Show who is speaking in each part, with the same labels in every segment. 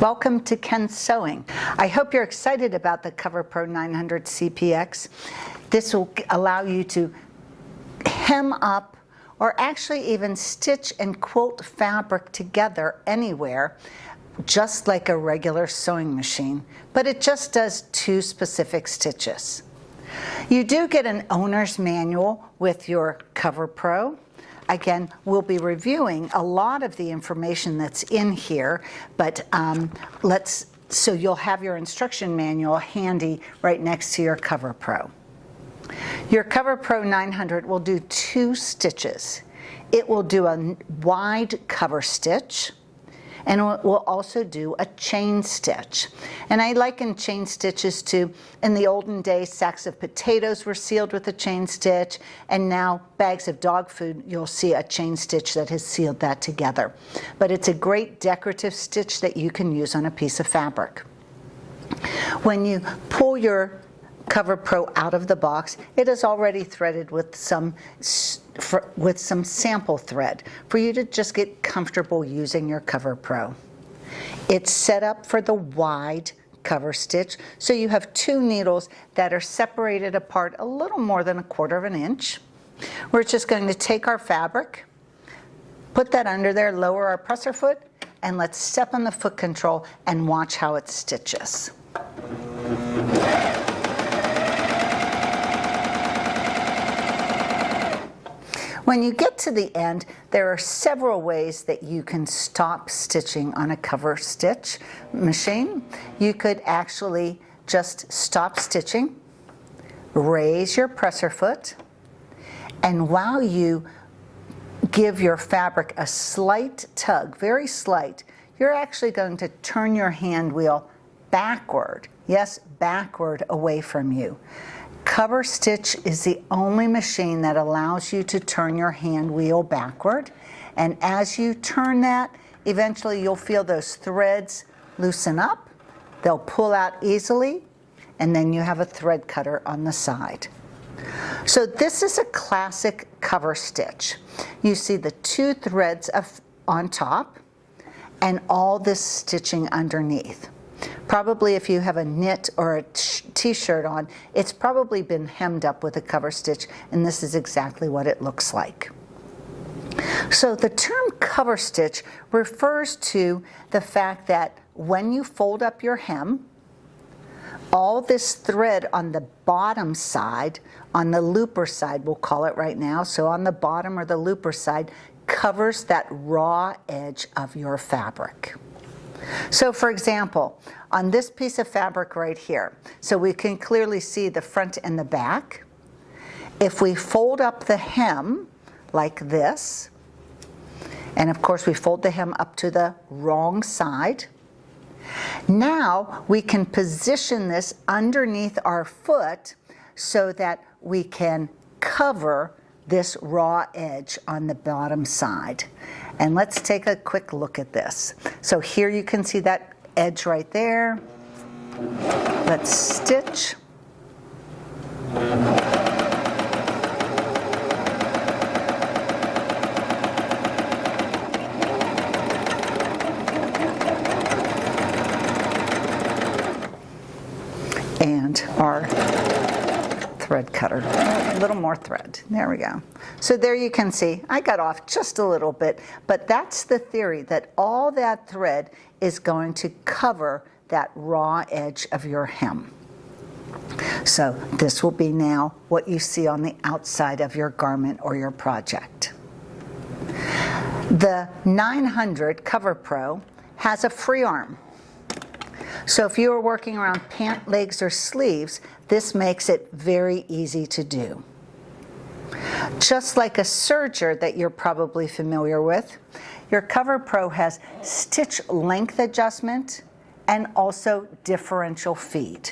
Speaker 1: Welcome to Ken's Sewing. I hope you're excited about the Coverpro 900cpx. This will allow you to hem up or actually even stitch and quilt fabric together anywhere, just like a regular sewing machine, but it just does two specific stitches. You do get an owner's manual with your Coverpro. Again, we'll be reviewing a lot of the information that's in here, but so you'll have your instruction manual handy right next to your Coverpro. Your Coverpro 900 will do two stitches. It will do a wide cover stitch, and it will also do a chain stitch. And I liken chain stitches to, in the olden days, sacks of potatoes were sealed with a chain stitch, and now bags of dog food, you'll see a chain stitch that has sealed that together. But it's a great decorative stitch that you can use on a piece of fabric. When you pull your Coverpro out of the box, it is already threaded with some sample thread for you to just get comfortable using your Coverpro. It's set up for the wide cover stitch, so you have two needles that are separated apart a little more than 1/4 of an inch. We're just going to take our fabric, put that under there, lower our presser foot, and let's step on the foot control and watch how it stitches. When you get to the end, there are several ways that you can stop stitching on a cover stitch machine. You could actually just stop stitching, raise your presser foot, and while you give your fabric a slight tug, very slight, you're actually going to turn your hand wheel backward, yes, backward away from you. Coverstitch is the only machine that allows you to turn your hand wheel backward, and as you turn that, eventually you'll feel those threads loosen up, they'll pull out easily, and then you have a thread cutter on the side. So this is a classic cover stitch. You see the two threads on top and all this stitching underneath. Probably if you have a knit or a t-shirt on, it's probably been hemmed up with a cover stitch, and this is exactly what it looks like. So the term cover stitch refers to the fact that when you fold up your hem, all this thread on the bottom side, on the looper side we'll call it right now, so on the bottom or the looper side, covers that raw edge of your fabric. So for example, on this piece of fabric right here, so we can clearly see the front and the back. If we fold up the hem like this, and of course we fold the hem up to the wrong side, now we can position this underneath our foot so that we can cover this raw edge on the bottom side. And let's take a quick look at this. So here you can see that edge right there. Let's stitch. And our thread cutter, a little more thread, there we go. So there you can see, I got off just a little bit, but that's the theory, that all that thread is going to cover that raw edge of your hem. So this will be now what you see on the outside of your garment or your project. The 900 Coverpro has a free arm. So if you are working around pant legs or sleeves, this makes it very easy to do. Just like a serger that you're probably familiar with, your Coverpro has stitch length adjustment and also differential feed.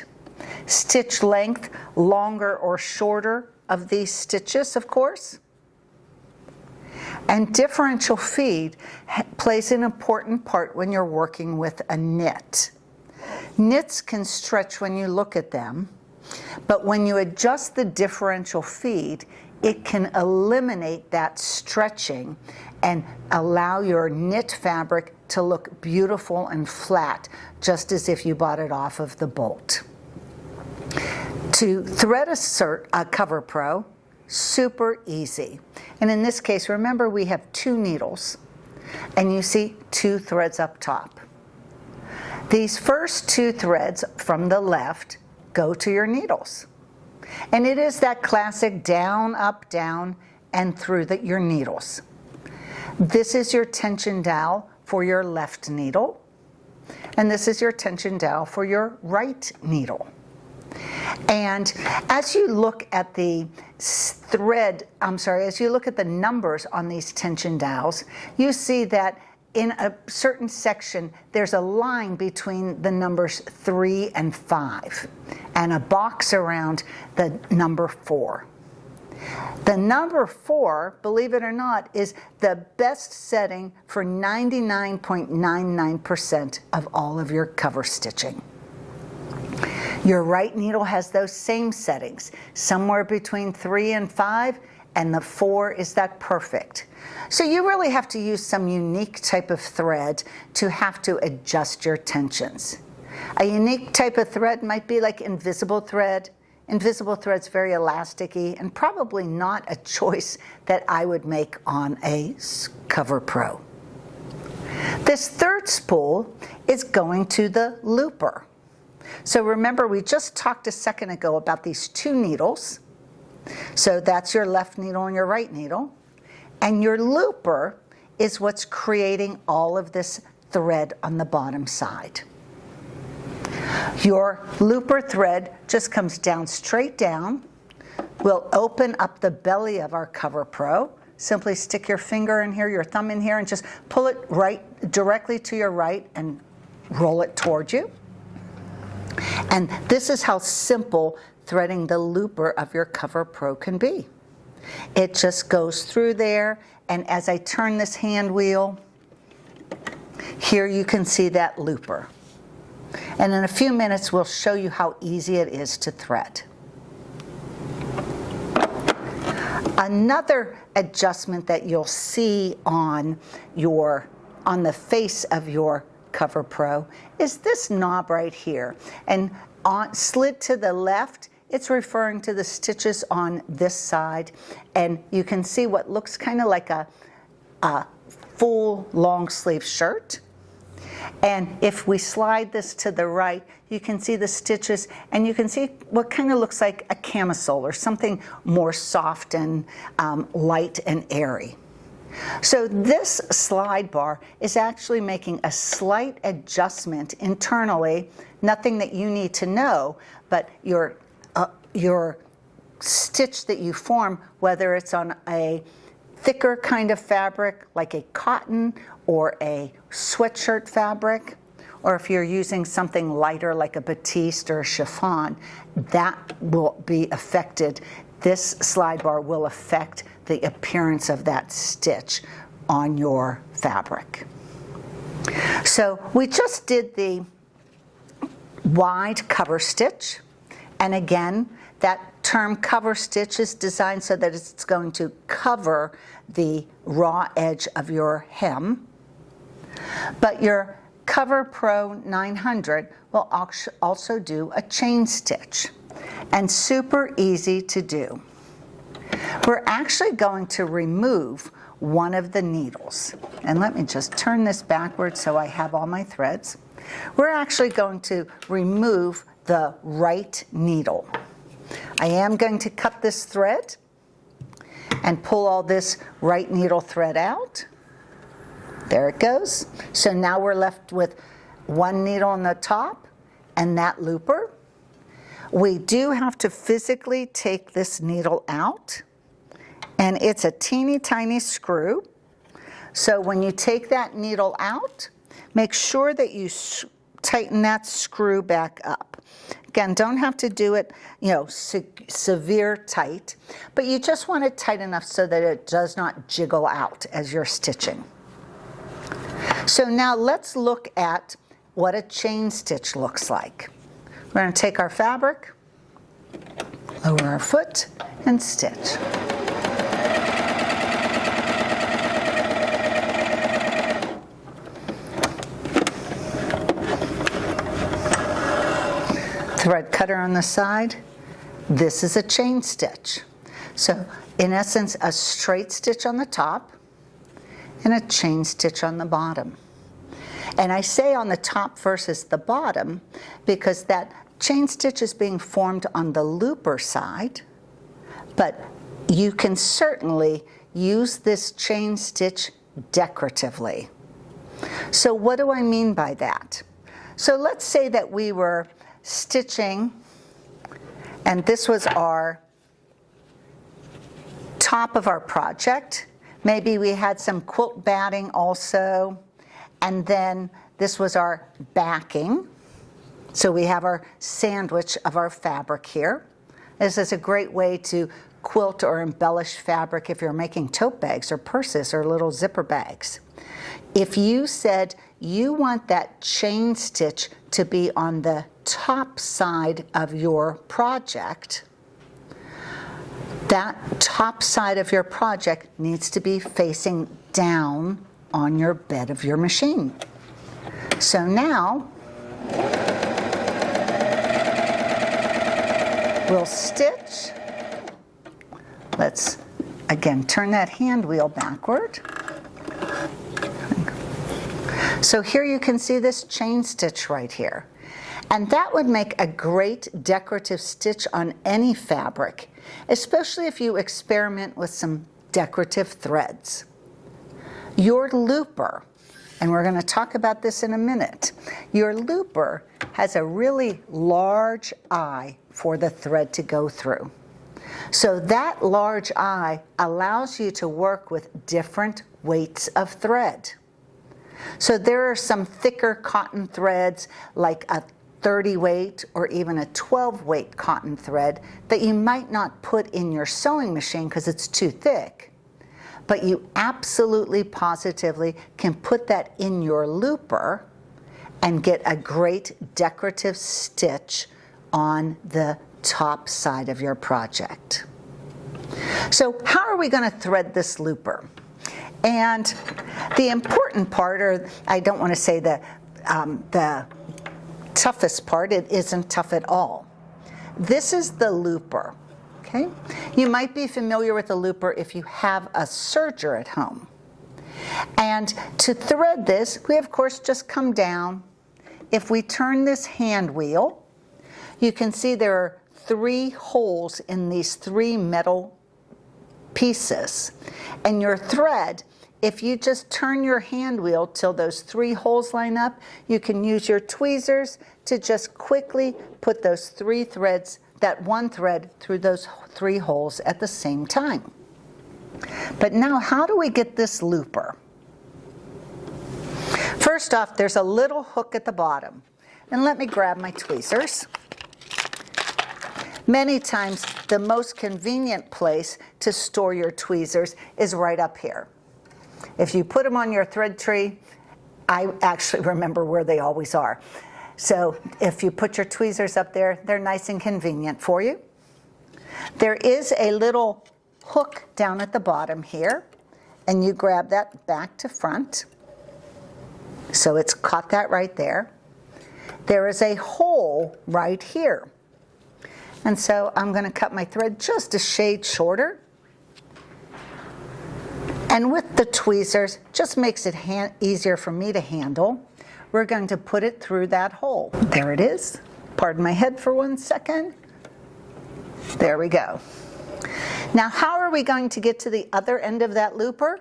Speaker 1: Stitch length, longer or shorter of these stitches, of course. And differential feed plays an important part when you're working with a knit. Knits can stretch when you look at them, but when you adjust the differential feed, it can eliminate that stretching and allow your knit fabric to look beautiful and flat, just as if you bought it off of the bolt. To thread a Coverpro, super easy. And in this case, remember we have 2 needles, and you see 2 threads up top. These first 2 threads from the left go to your needles. And it is that classic down, up, down, and through your needles. This is your tension dowel for your left needle, and this is your tension dowel for your right needle. And as you look at the as you look at the numbers on these tension dowels, you see that in a certain section, there's a line between the numbers 3 and 5, and a box around the number 4. The number 4, believe it or not, is the best setting for 99.99% of all of your cover stitching. Your right needle has those same settings, somewhere between 3 and 5, and the 4 is that perfect. So you really have to use some unique type of thread to have to adjust your tensions. A unique type of thread might be like invisible thread. Invisible thread's very elasticy and probably not a choice that I would make on a Coverpro. This third spool is going to the looper. So remember, we just talked a second ago about these 2 needles. So that's your left needle and your right needle. And your looper is what's creating all of this thread on the bottom side. Your looper thread just comes down straight down. We'll open up the belly of our Coverpro. Simply stick your finger in here, your thumb in here, and just pull it directly to your right and roll it towards you. And this is how simple threading the looper of your Coverpro can be. It just goes through there, and as I turn this hand wheel, here you can see that looper. And in a few minutes, we'll show you how easy it is to thread. Another adjustment that you'll see on the face of your Coverpro is this knob right here. And slid to the left, it's referring to the stitches on this side, and you can see what looks kind of like a full long sleeve shirt. And if we slide this to the right, you can see the stitches, and you can see what kind of looks like a camisole or something more soft and light and airy. So this slide bar is actually making a slight adjustment internally, nothing that you need to know, but your stitch that you form, whether it's on a thicker kind of fabric like a cotton or a sweatshirt fabric, or if you're using something lighter like a batiste or a chiffon, that will be affected. This slide bar will affect the appearance of that stitch on your fabric. So we just did the wide cover stitch, and again, that term cover stitch is designed so that it's going to cover the raw edge of your hem. But your Coverpro 900 will also do a chain stitch, and super easy to do. We're actually going to remove one of the needles. And let me just turn this backwards so I have all my threads. We're actually going to remove the right needle. I am going to cut this thread and pull all this right needle thread out. There it goes. So now we're left with one needle on the top and that looper. We do have to physically take this needle out, and it's a teeny tiny screw. So when you take that needle out, make sure that you tighten that screw back up. Again, don't have to do it, severe tight, but you just want it tight enough so that it does not jiggle out as you're stitching. So now let's look at what a chain stitch looks like. We're going to take our fabric, lower our foot, and stitch. thread cutter on the side. This is a chain stitch. So in essence, a straight stitch on the top and a chain stitch on the bottom. And I say on the top versus the bottom because that chain stitch is being formed on the looper side, but you can certainly use this chain stitch decoratively. So what do I mean by that? So let's say that we were stitching, and this was our top of our project. Maybe we had some quilt batting also, and then this was our backing. So we have our sandwich of our fabric here. This is a great way to quilt or embellish fabric if you're making tote bags or purses or little zipper bags. If you said you want that chain stitch to be on the top side of your project, that top side of your project needs to be facing down on your bed of your machine. So now we'll stitch. Let's again turn that hand wheel backward. So here you can see this chain stitch right here. And that would make a great decorative stitch on any fabric, especially if you experiment with some decorative threads. Your looper, and we're going to talk about this in a minute, your looper has a really large eye for the thread to go through. So that large eye allows you to work with different weights of thread. So there are some thicker cotton threads like a 30 weight or even a 12 weight cotton thread that you might not put in your sewing machine because it's too thick. But you absolutely positively can put that in your looper and get a great decorative stitch on the top side of your project. So how are we going to thread this looper? And the important part, or I don't want to say the toughest part, it isn't tough at all. This is the looper, okay? You might be familiar with the looper if you have a serger at home. And to thread this, we of course just come down. If we turn this hand wheel, you can see there are 3 holes in these 3 metal pieces. And your thread, if you just turn your hand wheel till those 3 holes line up, you can use your tweezers to just quickly put those 3 threads, that one thread through those 3 holes at the same time. But now how do we get this looper? First off, there's a little hook at the bottom. And let me grab my tweezers. Many times, the most convenient place to store your tweezers is right up here. If you put them on your thread tree, I actually remember where they always are. So if you put your tweezers up there, they're nice and convenient for you. There is a little hook down at the bottom here, and you grab that back to front. So it's caught that right there. There is a hole right here. And so I'm going to cut my thread just a shade shorter. And with the tweezers, just makes it easier for me to handle. We're going to put it through that hole. There it is. Pardon my head for 1 second. There we go. Now how are we going to get to the other end of that looper?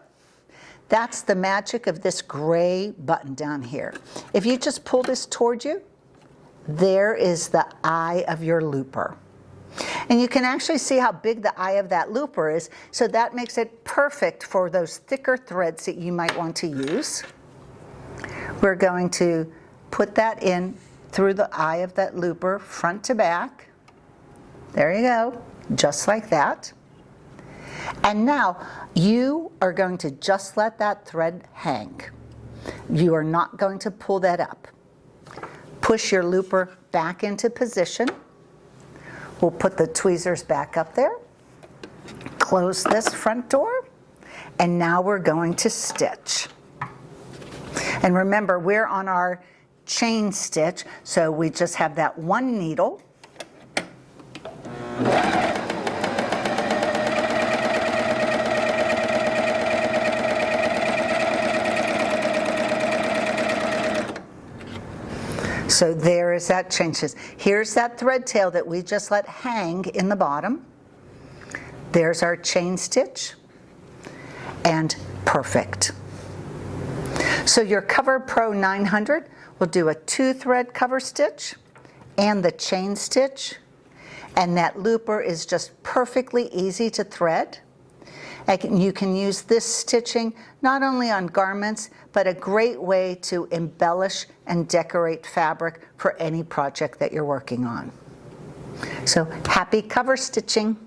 Speaker 1: That's the magic of this gray button down here. If you just pull this toward you, there is the eye of your looper. And you can actually see how big the eye of that looper is, so that makes it perfect for those thicker threads that you might want to use. We're going to put that in through the eye of that looper, front to back. There you go, just like that. And now you are going to just let that thread hang. You are not going to pull that up. Push your looper back into position. We'll put the tweezers back up there, close this front door, and now we're going to stitch. And remember, we're on our chain stitch, so we just have that one needle. So there is that changes. Here's that thread tail that we just let hang in the bottom. There's our chain stitch, and perfect. So your Coverpro 900 will do a 2-thread cover stitch and the chain stitch, and that looper is just perfectly easy to thread. You can use this stitching not only on garments, but a great way to embellish and decorate fabric for any project that you're working on. So happy cover stitching!